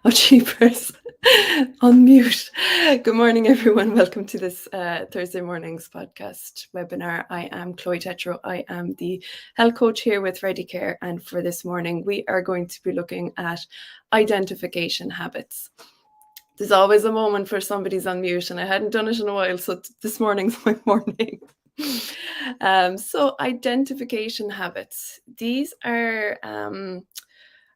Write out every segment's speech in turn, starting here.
Oh, cheapers. Unmute. Good morning, everyone. Welcome to this Thursday morning's podcast webinar. I am Chloe Tetro. I am the health coach here with ReadyCare. And for this morning, we are going to be looking at identification habits. There's always a moment where somebody's on mute, and I hadn't done it in a while, so this morning's my morning. So identification habits. These are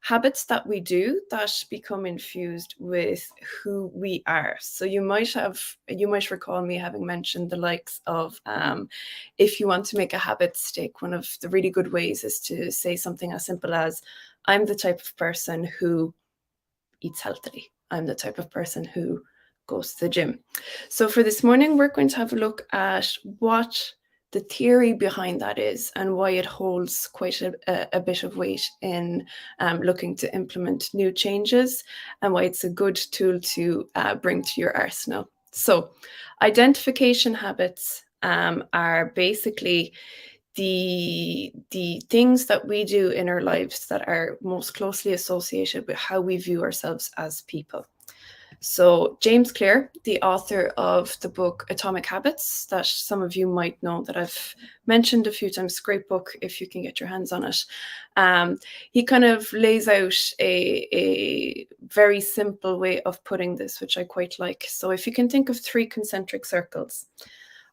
habits that we do that become infused with who we are. So you might recall me having mentioned the likes of if you want to make a habit stick, one of the really good ways is to say something as simple as, I'm the type of person who eats healthily. I'm the type of person who goes to the gym. So for this morning, we're going to have a look at what the theory behind that is and why it holds quite a bit of weight in looking to implement new changes, and why it's a good tool to bring to your arsenal. So identification habits are basically the things that we do in our lives that are most closely associated with how we view ourselves as people. So James Clear, the author of the book Atomic Habits, that some of you might know, that I've mentioned a few times, great book if you can get your hands on it. He kind of lays out a very simple way of putting this, which I quite like. So if you can think of 3 concentric circles.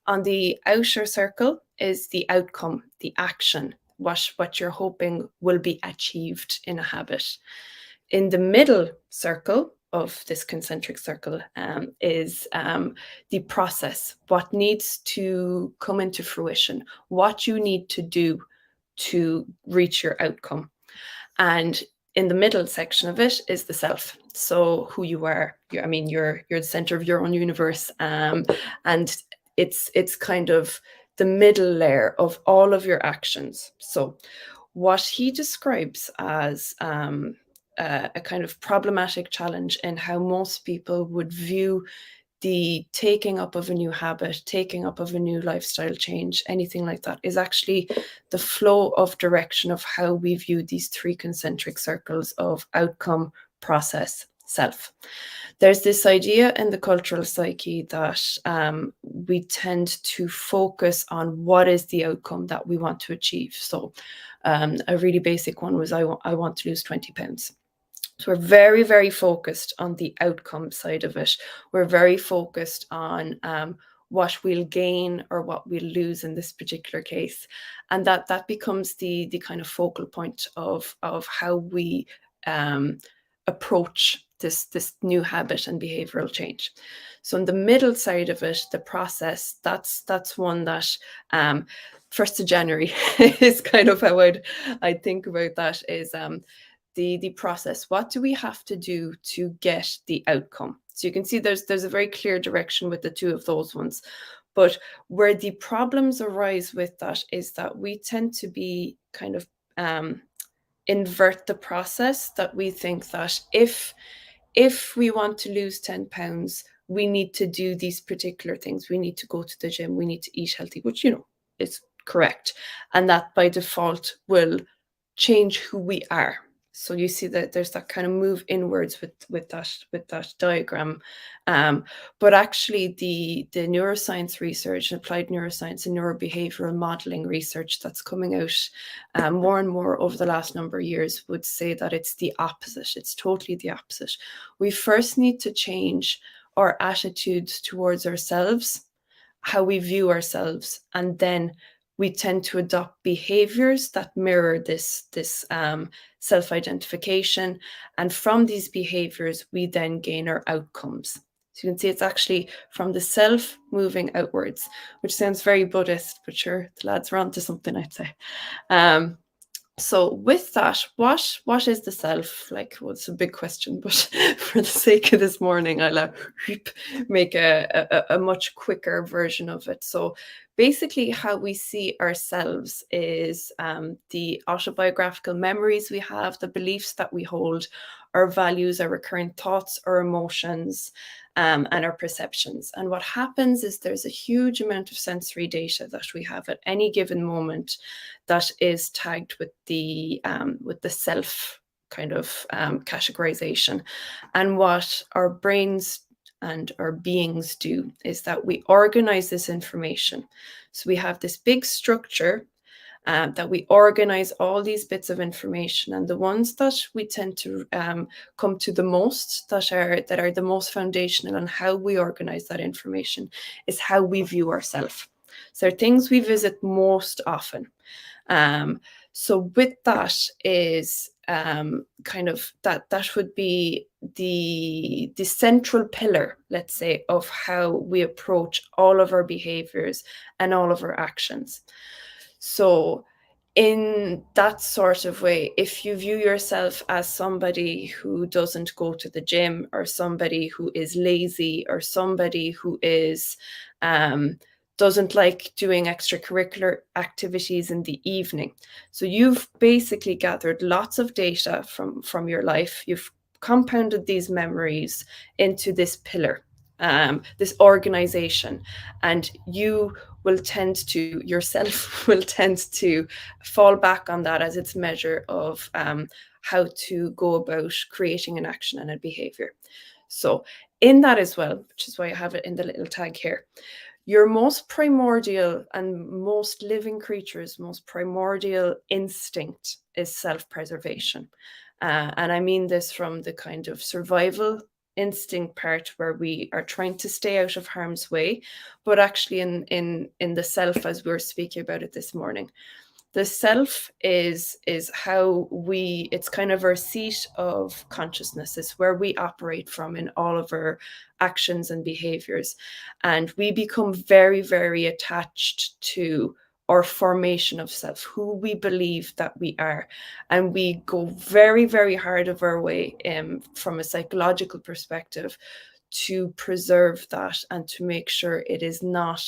On the outer circle is the outcome, the action, what you're hoping will be achieved in a habit. In the middle circle of this concentric circle is the process, what needs to come into fruition, what you need to do to reach your outcome. And in the middle section of it is the self. So who you are, you're the center of your own universe, and it's kind of the middle layer of all of your actions. So what he describes as a kind of problematic challenge in how most people would view the taking up of a new habit, taking up of a new lifestyle change, anything like that, is actually the flow of direction of how we view these 3 concentric circles of outcome, process, self. There's this idea in the cultural psyche that we tend to focus on what is the outcome that we want to achieve. So a really basic one was, I want to lose 20 pounds. So we're very, very focused on the outcome side of it. We're very focused on what we'll gain or what we'll lose in this particular case. And that becomes the kind of focal point of how we approach this new habit and behavioral change. So in the middle side of it, the process, that's one that 1st of January is kind of how I'd think about that, is the process. What do we have to do to get the outcome? So you can see there's a very clear direction with the 2 of those ones. But where the problems arise with that is that we tend to be kind of invert the process, that we think that if we want to lose 10 pounds, we need to do these particular things. We need to go to the gym, we need to eat healthy, which, is correct. And that by default will change who we are. So you see that there's that kind of move inwards with that diagram. But actually the neuroscience research, applied neuroscience and neurobehavioral modeling research that's coming out more and more over the last number of years would say that it's the opposite. It's totally the opposite. We first need to change our attitudes towards ourselves, how we view ourselves, and then we tend to adopt behaviors that mirror this self-identification. And from these behaviors, we then gain our outcomes. So you can see it's actually from the self moving outwards, which sounds very Buddhist, but sure, the lads are onto something, I'd say. So with that, what is the self? Like, well, it's a big question, but for the sake of this morning, I'll make a much quicker version of it. So basically how we see ourselves is the autobiographical memories we have, the beliefs that we hold, our values, our recurrent thoughts, our emotions, and our perceptions. And what happens is there's a huge amount of sensory data that we have at any given moment that is tagged with the self kind of categorization. And what our brains and our beings do is that we organize this information. So we have this big structure that we organize all these bits of information, and the ones that we tend to come to the most, that are the most foundational on how we organize that information, is how we view ourselves. So they're things we visit most often. So with that is kind of that would be the central pillar, let's say, of how we approach all of our behaviors and all of our actions. So in that sort of way, if you view yourself as somebody who doesn't go to the gym, or somebody who is lazy, or somebody who is doesn't like doing extracurricular activities in the evening, so you've basically gathered lots of data from your life. You've compounded these memories into this pillar, this organization, and you will tend to yourself will tend to fall back on that as its measure of how to go about creating an action and a behavior. So in that as well, which is why I have it in the little tag here, your most primordial and most living creature's most primordial instinct is self-preservation. And I mean this from the kind of survival instinct part, where we are trying to stay out of harm's way, but actually in the self, as we were speaking about it this morning, the self is how we, it's kind of our seat of consciousness. It's where we operate from in all of our actions and behaviors, and we become very, very attached to our formation of self, who we believe that we are, and we go very, very hard of our way from a psychological perspective to preserve that and to make sure it is not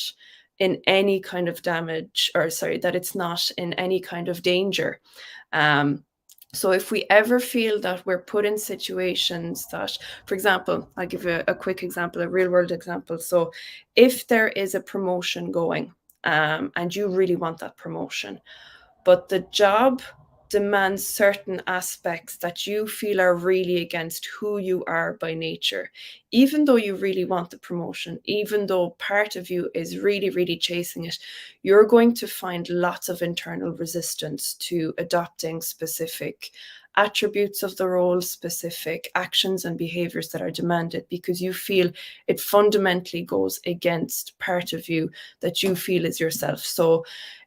in any kind of damage, or sorry, that it's not in any kind of danger. So if we ever feel that we're put in situations that, for example, I'll give you a quick example, a real world example. So if there is a promotion going, and you really want that promotion, but the job demands certain aspects that you feel are really against who you are by nature, even though you really want the promotion, even though part of you is really, really chasing it, you're going to find lots of internal resistance to adopting specific attributes of the role, specific actions and behaviors that are demanded, because you feel it fundamentally goes against part of you that you feel is yourself. So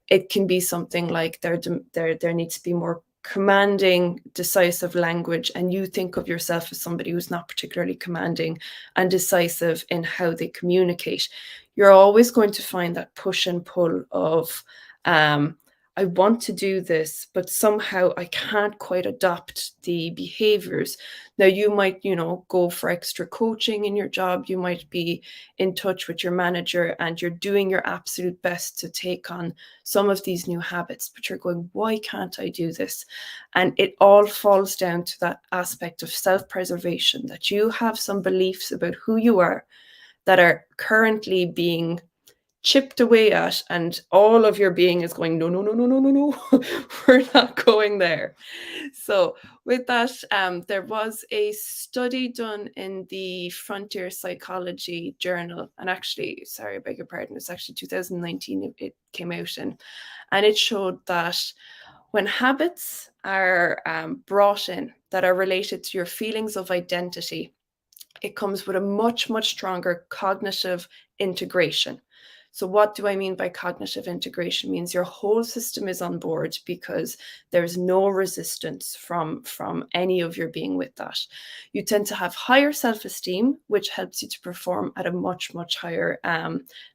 it can be something like there needs to be more commanding, decisive language, and you think of yourself as somebody who's not particularly commanding and decisive in how they communicate. You're always going to find that push and pull of I want to do this, but somehow I can't quite adopt the behaviors. Now, you might, go for extra coaching in your job. You might be in touch with your manager and you're doing your absolute best to take on some of these new habits, but you're going, why can't I do this? And it all falls down to that aspect of self-preservation, that you have some beliefs about who you are that are currently being chipped away at, and all of your being is going, no, no, no, no, no, no, no, we're not going there. So with that, there was a study done in the Frontier Psychology Journal, and actually, sorry, I beg your pardon, it's actually 2019 it came out in, and it showed that when habits are brought in that are related to your feelings of identity, it comes with a much, much stronger cognitive integration. So what do I mean by cognitive integration? It means your whole system is on board because there's no resistance from any of your being with that. You tend to have higher self-esteem, which helps you to perform at a much, much higher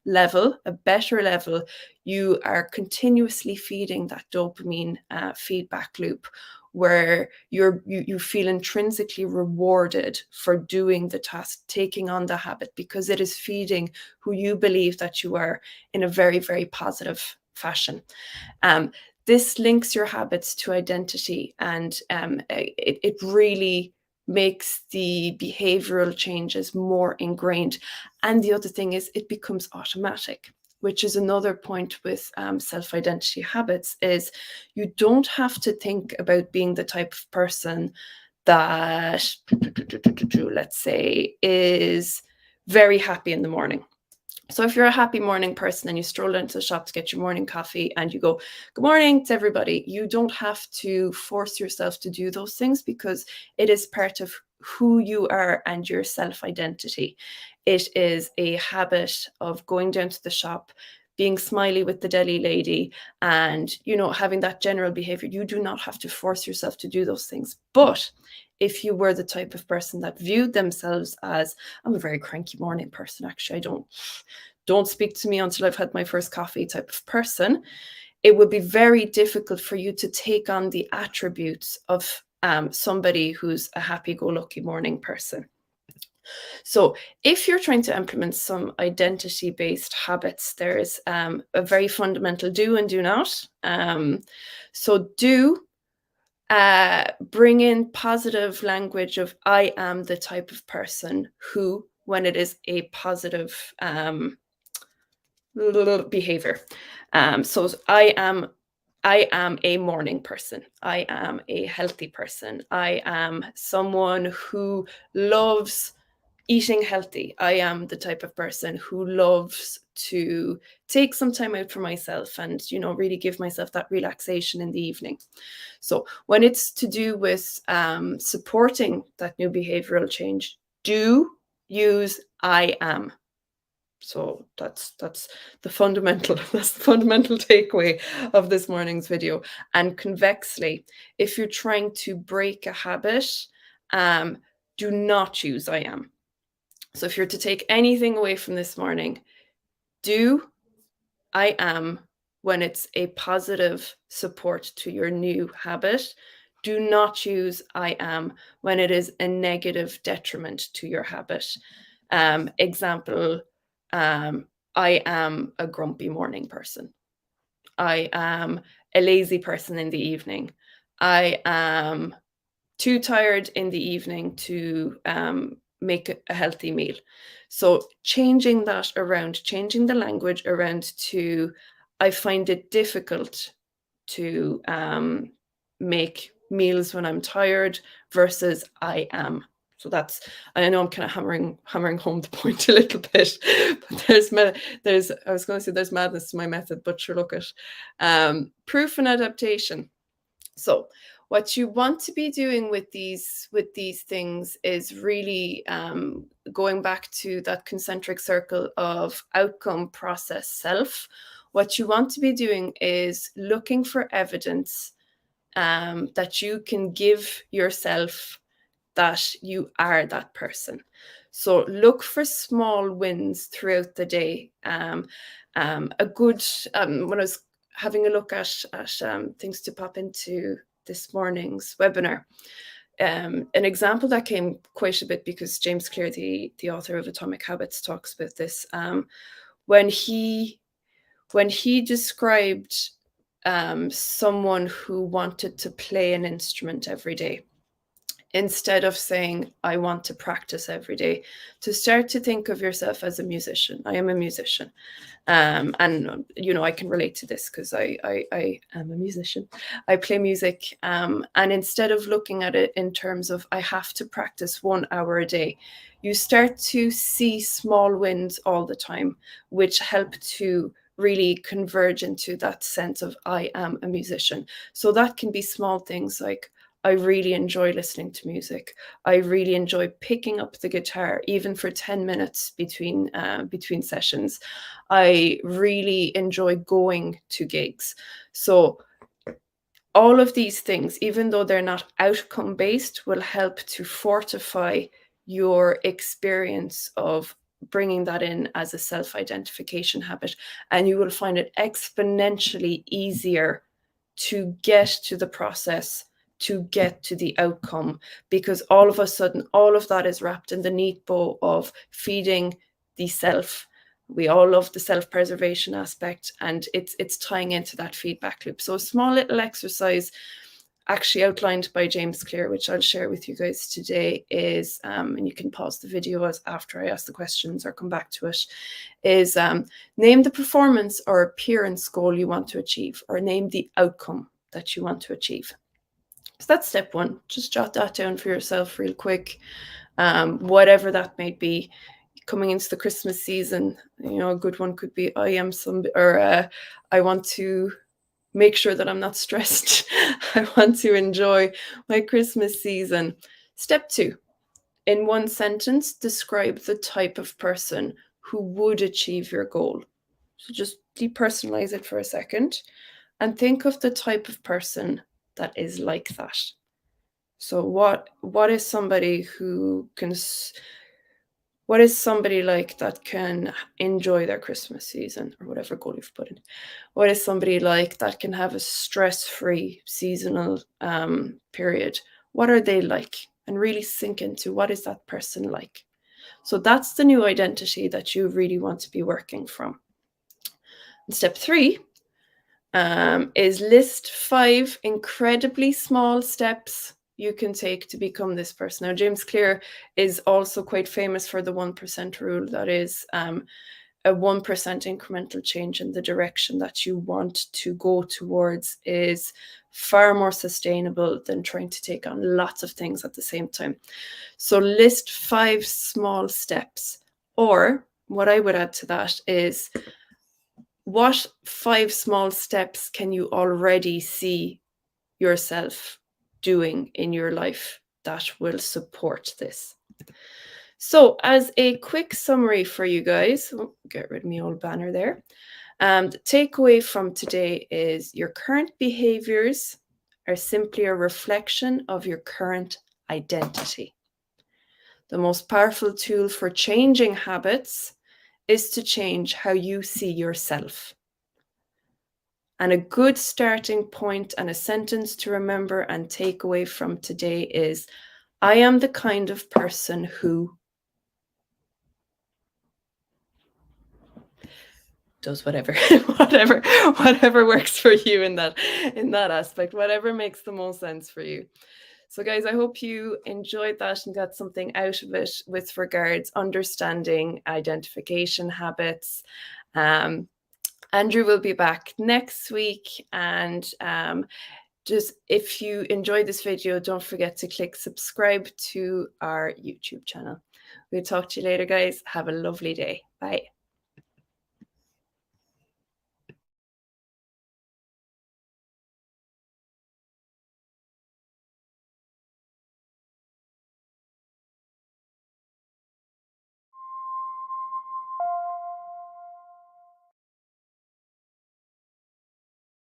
level, a better level. You are continuously feeding that dopamine feedback loop, where you feel intrinsically rewarded for doing the task, taking on the habit, because it is feeding who you believe that you are in a very, very positive fashion. This links your habits to identity, and it really makes the behavioral changes more ingrained. And the other thing is it becomes automatic. which is another point with self-identity habits, is you don't have to think about being the type of person that, let's say, is very happy in the morning. So if you're a happy morning person and you stroll into the shop to get your morning coffee and you go, good morning to everybody, you don't have to force yourself to do those things, because it is part of who you are and your self-identity. It is a habit of going down to the shop, being smiley with the deli lady, and, you know, having that general behavior. You do not have to force yourself to do those things. But if you were the type of person that viewed themselves as, I'm a very cranky morning person, actually, don't speak to me until I've had my first coffee type of person, it would be very difficult for you to take on the attributes of somebody who's a happy-go-lucky morning person. So if you're trying to implement some identity-based habits, there's a very fundamental do and do not. So do bring in positive language of, I am the type of person who, when it is a positive behavior. So I am a morning person. I am a healthy person. I am someone who loves eating healthy. I am the type of person who loves to take some time out for myself and, you know, really give myself that relaxation in the evening. So when it's to do with supporting that new behavioral change, do use I am. So that's the fundamental takeaway of this morning's video. And convexly, if you're trying to break a habit, do not use I am. So if you're to take anything away from this morning, do I am when it's a positive support to your new habit. Do not use I am when it is a negative detriment to your habit. Example, I am a grumpy morning person. I am a lazy person in the evening. I am too tired in the evening to make a healthy meal. So changing that around, changing the language around to, I find it difficult to make meals when I'm tired, versus I am. So that's, I know I'm kind of hammering home the point a little bit, but I was going to say there's madness to my method, but sure, look at proof and adaptation. So what you want to be doing with these things is really going back to that concentric circle of outcome, process, self. What you want to be doing is looking for evidence that you can give yourself that you are that person. So look for small wins throughout the day. A good, when I was having a look at things to pop into this morning's webinar, an example that came quite a bit, because James Clear, the author of Atomic Habits, talks about this. When he described someone who wanted to play an instrument every day, instead of saying, I want to practice every day, to start to think of yourself as a musician. I am a musician. And, you know, I can relate to this because I am a musician. I play music. And instead of looking at it in terms of, I have to practice 1 hour a day, you start to see small wins all the time, which help to really converge into that sense of, I am a musician. So that can be small things like, I really enjoy listening to music. I really enjoy picking up the guitar, even for 10 minutes between sessions. I really enjoy going to gigs. So all of these things, even though they're not outcome-based, will help to fortify your experience of bringing that in as a self-identification habit. And you will find it exponentially easier to get to the process, to get to the outcome, because all of a sudden, all of that is wrapped in the neat bow of feeding the self. We all love the self-preservation aspect, and it's tying into that feedback loop. So a small little exercise, actually outlined by James Clear, which I'll share with you guys today, is, and you can pause the video after I ask the questions or come back to it, is name the performance or appearance goal you want to achieve, or name the outcome that you want to achieve. So that's step one. Just jot that down for yourself real quick. Whatever that may be. Coming into the Christmas season, a good one could be I want to make sure that I'm not stressed. I want to enjoy my Christmas season. Step two, in one sentence, describe the type of person who would achieve your goal. So just depersonalize it for a second and think of the type of person that is like that. So what is somebody who can... What is somebody like that can enjoy their Christmas season, or whatever goal you've put in? What is somebody like that can have a stress-free seasonal period? What are they like? And really sink into, what is that person like? So that's the new identity that you really want to be working from. And step three is list 5 incredibly small steps you can take to become this person. Now, James Clear is also quite famous for the 1% rule. That is a 1% incremental change in the direction that you want to go towards is far more sustainable than trying to take on lots of things at the same time. So list 5 small steps. Or what I would add to that is, what 5 small steps can you already see yourself doing in your life that will support this? So as a quick summary for you guys, get rid of my old banner there. The takeaway from today is your current behaviors are simply a reflection of your current identity. The most powerful tool for changing habits is to change how you see yourself. And a good starting point and a sentence to remember and take away from today is, I am the kind of person who does whatever, whatever works for you in that aspect, whatever makes the most sense for you. So guys, I hope you enjoyed that and got something out of it with regards understanding identification habits. Andrew will be back next week, and just if you enjoyed this video, don't forget to click subscribe to our YouTube channel. We'll talk to you later, guys. Have a lovely day. Bye.